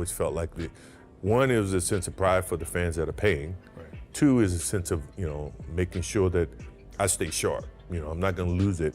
always felt like one is a sense of pride for the fans that are paying. Right. Two is a sense of, making sure that I stay sharp. I'm not going to lose it.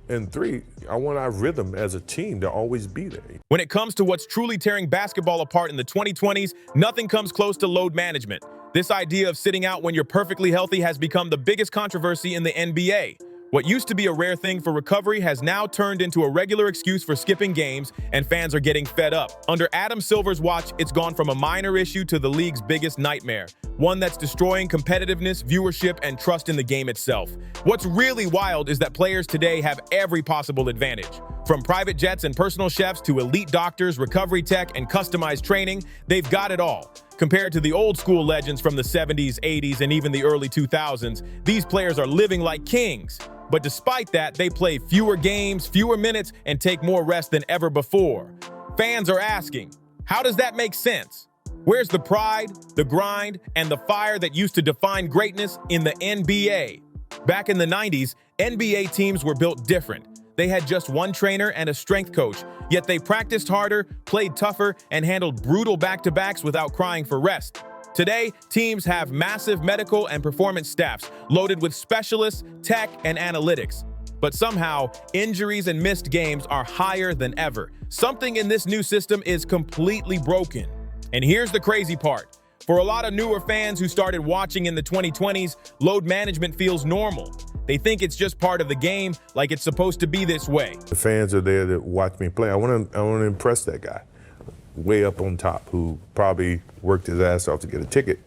And three, I want our rhythm as a team to always be there. When it comes to what's truly tearing basketball apart in the 2020s, nothing comes close to load management. This idea of sitting out when you're perfectly healthy has become the biggest controversy in the NBA. What used to be a rare thing for recovery has now turned into a regular excuse for skipping games, and fans are getting fed up. Under Adam Silver's watch, it's gone from a minor issue to the league's biggest nightmare, one that's destroying competitiveness, viewership, and trust in the game itself. What's really wild is that players today have every possible advantage. From private jets and personal chefs to elite doctors, recovery tech, and customized training, they've got it all. Compared to the old school legends from the 70s, 80s, and even the early 2000s, these players are living like kings. But despite that, they play fewer games, fewer minutes, and take more rest than ever before. Fans are asking, how does that make sense? Where's the pride, the grind, and the fire that used to define greatness in the NBA? Back in the 90s, NBA teams were built different. They had just one trainer and a strength coach, yet they practiced harder, played tougher, and handled brutal back-to-backs without crying for rest. Today, teams have massive medical and performance staffs loaded with specialists, tech, and analytics. But somehow, injuries and missed games are higher than ever. Something in this new system is completely broken. And here's the crazy part. For a lot of newer fans who started watching in the 2020s, load management feels normal. They think it's just part of the game, like it's supposed to be this way. The fans are there to watch me play. I want to impress that guy way up on top who probably worked his ass off to get a ticket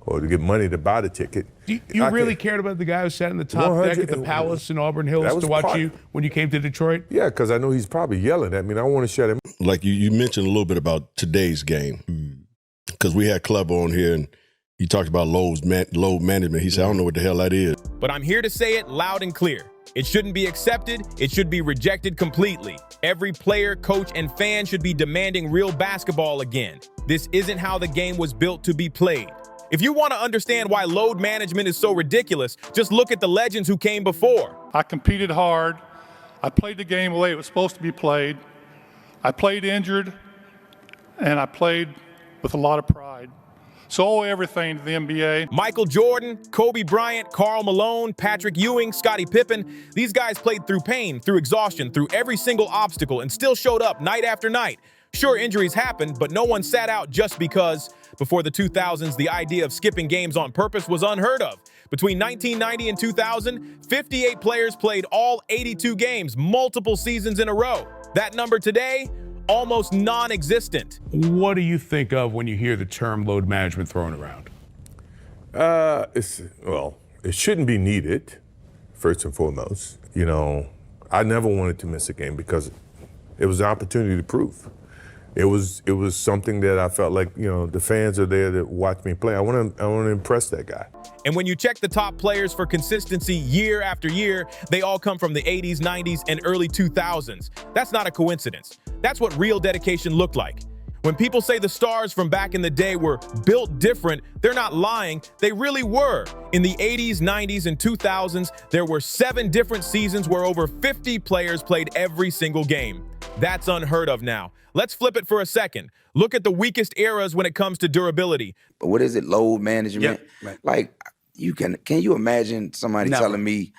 or to get money to buy the ticket. You really cared about the guy who sat in the top deck at the Palace in Auburn Hills to watch you when you came to Detroit? Yeah, because I know he's probably yelling at me, and I want to shut him. Like you mentioned a little bit about today's game, because we had Clever on here, and he talked about load management. He said, I don't know what the hell that is. But I'm here to say it loud and clear. It shouldn't be accepted. It should be rejected completely. Every player, coach, and fan should be demanding real basketball again. This isn't how the game was built to be played. If you want to understand why load management is so ridiculous, just look at the legends who came before. I competed hard. I played the game the way it was supposed to be played. I played injured, and I played with a lot of pride. So I owe everything to the NBA. Michael Jordan, Kobe Bryant, Karl Malone, Patrick Ewing, Scottie Pippen. These guys played through pain, through exhaustion, through every single obstacle, and still showed up night after night. Sure, injuries happened, but no one sat out just because. Before the 2000s, the idea of skipping games on purpose was unheard of. Between 1990 and 2000, 58 players played all 82 games, multiple seasons in a row. That number today, almost non-existent. What do you think of when you hear the term load management thrown around? It shouldn't be needed, first and foremost. I never wanted to miss a game because it was an opportunity to prove. It was something that I felt like, the fans are there to watch me play. I want to impress that guy. And when you check the top players for consistency year after year, they all come from the 80s, 90s, and early 2000s. That's not a coincidence. That's what real dedication looked like. When people say the stars from back in the day were built different, they're not lying. They really were. In the 80s, 90s, and 2000s, there were 7 different seasons where over 50 players played every single game. That's unheard of now. Let's flip it for a second. Look at the weakest eras when it comes to durability. But what is it, load management? Yeah, right. Like, can you imagine somebody telling me,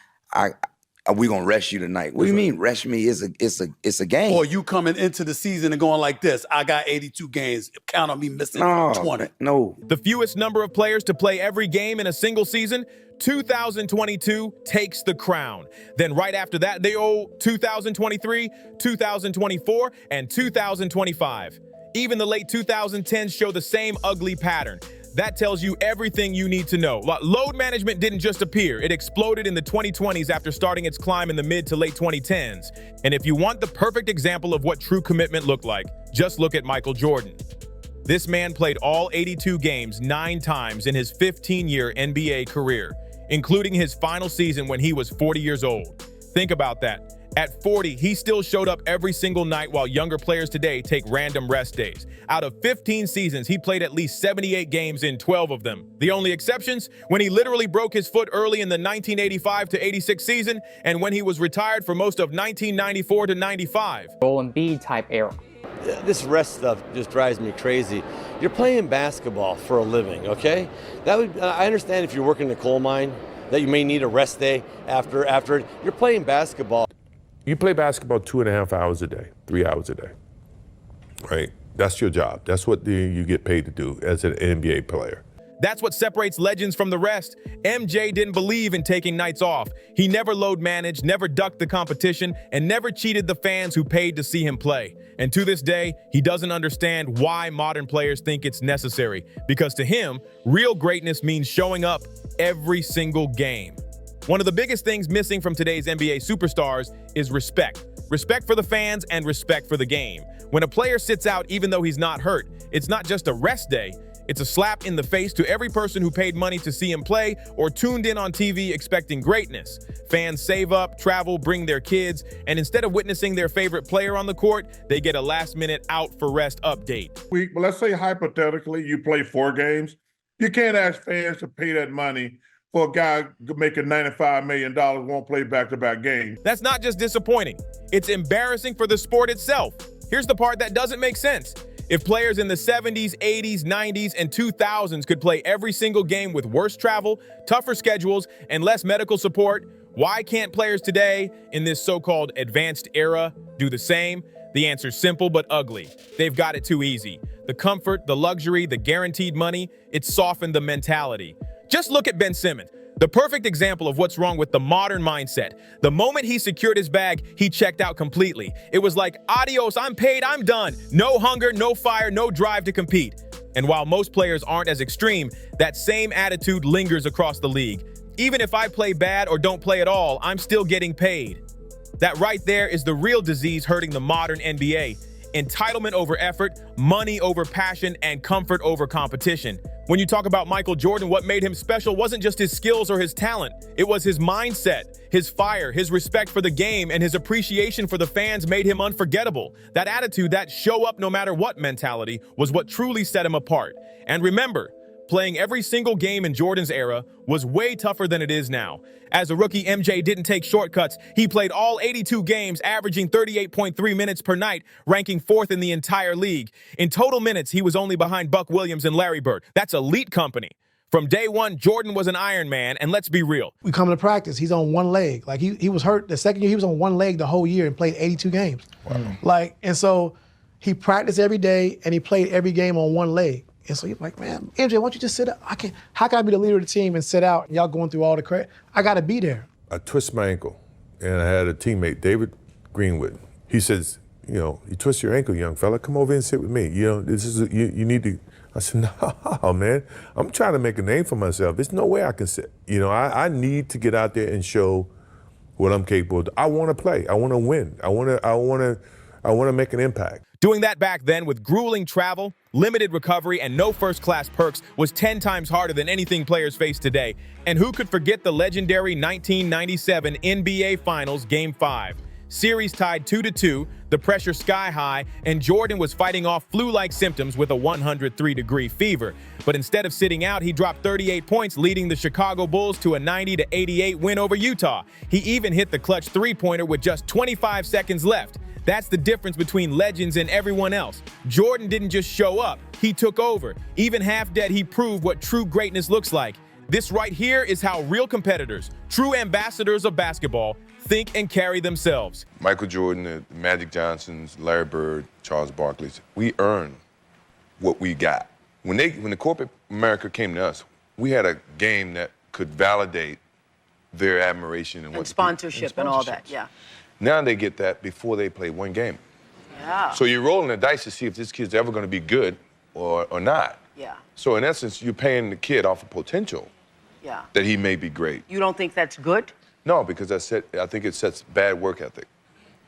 we gonna rest you tonight? What do you mean rest me? It's a game. Or you coming into the season and going like this, I got 82 games, count on me missing 20. No. The fewest number of players to play every game in a single season, 2022 takes the crown. Then right after that, they owe 2023, 2024, and 2025. Even the late 2010s show the same ugly pattern. That tells you everything you need to know. Load management didn't just appear. It exploded in the 2020s after starting its climb in the mid to late 2010s. And if you want the perfect example of what true commitment looked like, just look at Michael Jordan. This man played all 82 games 9 times in his 15-year NBA career, including his final season when he was 40 years old. Think about that. At 40, he still showed up every single night while younger players today take random rest days. Out of 15 seasons, he played at least 78 games in 12 of them. The only exceptions? When he literally broke his foot early in the 1985 to 86 season, and when he was retired for most of 1994 to 95. Joel Embiid type era. this rest stuff just drives me crazy. You're playing basketball for a living, okay? I understand if you're working in a coal mine that you may need a rest day after it. You're playing basketball. You play basketball 2.5 hours a day, 3 hours a day, right? That's your job. That's what you get paid to do as an NBA player. That's what separates legends from the rest. MJ didn't believe in taking nights off. He never load managed, never ducked the competition, and never cheated the fans who paid to see him play. And to this day, he doesn't understand why modern players think it's necessary. Because to him, real greatness means showing up every single game. One of the biggest things missing from today's NBA superstars is respect. Respect for the fans and respect for the game. When a player sits out even though he's not hurt, it's not just a rest day. It's a slap in the face to every person who paid money to see him play or tuned in on TV expecting greatness. Fans save up, travel, bring their kids, and instead of witnessing their favorite player on the court, they get a last-minute out for rest update. Well, let's say hypothetically you play 4 games. You can't ask fans to pay that money for a guy making $95 million won't play back-to-back games. That's not just disappointing. It's embarrassing for the sport itself. Here's the part that doesn't make sense. If players in the 70s, 80s, 90s, and 2000s could play every single game with worse travel, tougher schedules, and less medical support, why can't players today, in this so-called advanced era, do the same? The answer's simple but ugly. They've got it too easy. The comfort, the luxury, the guaranteed money, it's softened the mentality. Just look at Ben Simmons, the perfect example of what's wrong with the modern mindset. The moment he secured his bag, he checked out completely. It was like, adios, I'm paid, I'm done. No hunger, no fire, no drive to compete. And while most players aren't as extreme, that same attitude lingers across the league. Even if I play bad or don't play at all, I'm still getting paid. That right there is the real disease hurting the modern NBA. Entitlement over effort, money over passion, and comfort over competition. When you talk about Michael Jordan, what made him special wasn't just his skills or his talent. It was his mindset, his fire, his respect for the game, and his appreciation for the fans made him unforgettable. That attitude, that show up no matter what mentality, was what truly set him apart. And remember, playing every single game in Jordan's era was way tougher than it is now. As a rookie, MJ didn't take shortcuts. He played all 82 games, averaging 38.3 minutes per night, ranking 4th in the entire league. In total minutes, he was only behind Buck Williams and Larry Bird. That's elite company. From day one, Jordan was an Iron Man, and let's be real. We come to practice, he's on one leg. Like he was hurt the second year, he was on one leg the whole year and played 82 games. Wow. And so he practiced every day and he played every game on one leg. And so you're like, man, MJ, why don't you just sit up? How can I be the leader of the team and sit out and y'all going through all the credit? I got to be there. I twist my ankle, and I had a teammate, David Greenwood. He says, you twist your ankle, young fella. Come over and sit with me. This is you need to. I said, no, man. I'm trying to make a name for myself. There's no way I can sit. I need to get out there and show what I'm capable of. I want to play. I want to win. I want to make an impact. Doing that back then with grueling travel, limited recovery, and no first-class perks was 10 times harder than anything players face today. And who could forget the legendary 1997 NBA Finals Game 5? Series tied 2-2, the pressure sky high, and Jordan was fighting off flu-like symptoms with a 103-degree fever. But instead of sitting out, he dropped 38 points, leading the Chicago Bulls to a 90-88 win over Utah. He even hit the clutch three-pointer with just 25 seconds left. That's the difference between legends and everyone else. Jordan didn't just show up, he took over. Even half dead, he proved what true greatness looks like. This right here is how real competitors, true ambassadors of basketball, think and carry themselves. Michael Jordan, the Magic Johnsons, Larry Bird, Charles Barkley's, we earned what we got. When the corporate America came to us, we had a game that could validate their admiration and sponsorship and all that, yeah. Now they get that before they play one game. Yeah. So you're rolling the dice to see if this kid's ever going to be good or not. Yeah. So in essence, you're paying the kid off of potential. Yeah. That he may be great. You don't think that's good? No, because I think it sets bad work ethic.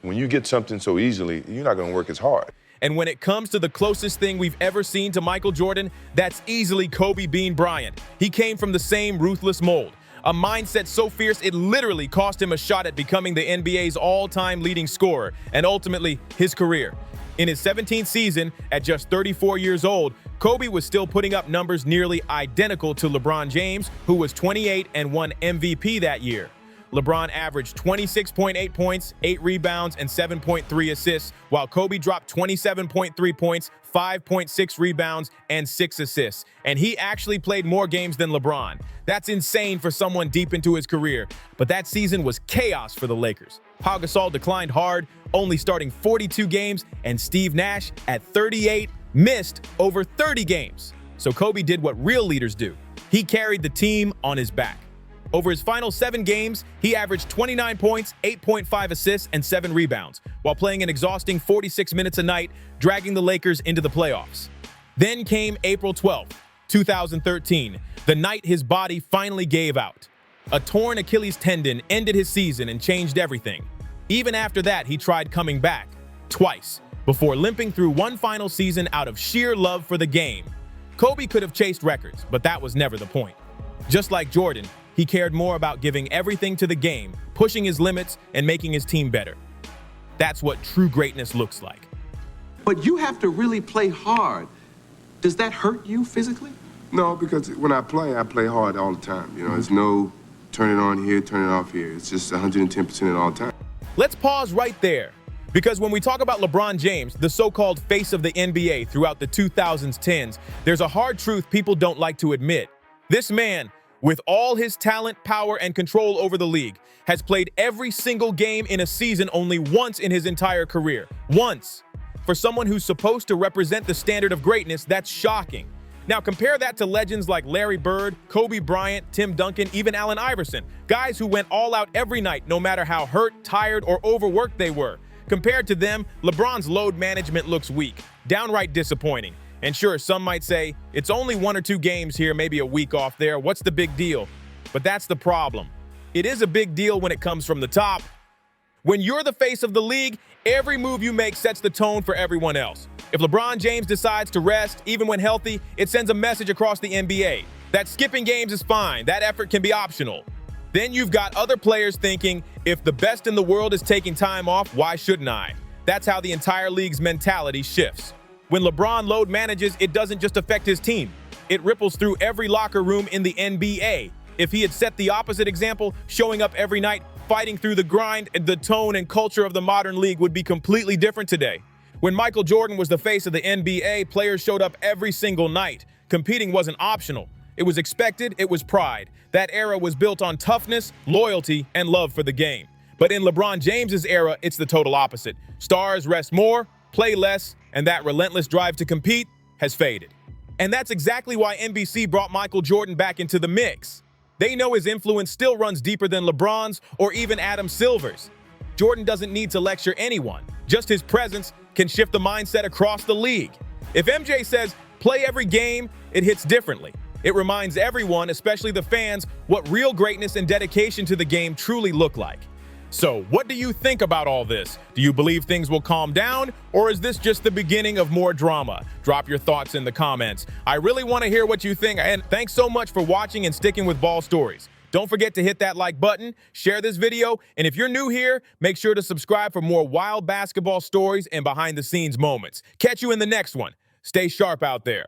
When you get something so easily, you're not going to work as hard. And when it comes to the closest thing we've ever seen to Michael Jordan, that's easily Kobe Bean Bryant. He came from the same ruthless mold. A mindset so fierce it literally cost him a shot at becoming the NBA's all-time leading scorer, and ultimately his career. In his 17th season, at just 34 years old, Kobe was still putting up numbers nearly identical to LeBron James, who was 28 and won MVP that year. LeBron averaged 26.8 points, 8 rebounds, and 7.3 assists, while Kobe dropped 27.3 points, 5.6 rebounds, and 6 assists. And he actually played more games than LeBron. That's insane for someone deep into his career. But that season was chaos for the Lakers. Pau Gasol declined hard, only starting 42 games, and Steve Nash, at 38, missed over 30 games. So Kobe did what real leaders do. He carried the team on his back. Over his final 7 games, he averaged 29 points, 8.5 assists, and 7 rebounds, while playing an exhausting 46 minutes a night, dragging the Lakers into the playoffs. Then came April 12th, 2013, the night his body finally gave out. A torn Achilles tendon ended his season and changed everything. Even after that, he tried coming back, twice, before limping through one final season out of sheer love for the game. Kobe could have chased records, but that was never the point. Just like Jordan, he cared more about giving everything to the game, pushing his limits, and making his team better. That's what true greatness looks like. But you have to really play hard. Does that hurt you physically? No, because when I play hard all the time. You know, it's no turn it on here, turn it off here. It's just 110% at all time. Let's pause right there, because when we talk about LeBron James, the so-called face of the NBA throughout the 2010s, there's a hard truth people don't like to admit. This man, with all his talent, power, and control over the league, has played every single game in a season only once in his entire career. Once. For someone who's supposed to represent the standard of greatness, that's shocking. Now compare that to legends like Larry Bird, Kobe Bryant, Tim Duncan, even Allen Iverson, guys who went all out every night no matter how hurt, tired, or overworked they were. Compared to them, LeBron's load management looks weak, downright disappointing. And sure, some might say, it's only 1 or 2 games here, maybe a week off there, what's the big deal? But that's the problem. It is a big deal when it comes from the top. When you're the face of the league, every move you make sets the tone for everyone else. If LeBron James decides to rest, even when healthy, it sends a message across the NBA that skipping games is fine, that effort can be optional. Then you've got other players thinking, if the best in the world is taking time off, why shouldn't I? That's how the entire league's mentality shifts. When LeBron load manages, it doesn't just affect his team. It ripples through every locker room in the NBA. If he had set the opposite example, showing up every night, fighting through the grind, the tone and culture of the modern league would be completely different today. When Michael Jordan was the face of the NBA, players showed up every single night. Competing wasn't optional. It was expected, it was pride. That era was built on toughness, loyalty, and love for the game. But in LeBron James's era, it's the total opposite. Stars rest more, play less, and that relentless drive to compete has faded. And that's exactly why NBC brought Michael Jordan back into the mix. They know his influence still runs deeper than LeBron's or even Adam Silver's. Jordan doesn't need to lecture anyone. Just his presence can shift the mindset across the league. If MJ says, play every game, it hits differently. It reminds everyone, especially the fans, what real greatness and dedication to the game truly look like. So, what do you think about all this? Do you believe things will calm down, or is this just the beginning of more drama? Drop your thoughts in the comments. I really want to hear what you think, and thanks so much for watching and sticking with Ball Stories. Don't forget to hit that like button, share this video, and if you're new here, make sure to subscribe for more wild basketball stories and behind-the-scenes moments. Catch you in the next one. Stay sharp out there.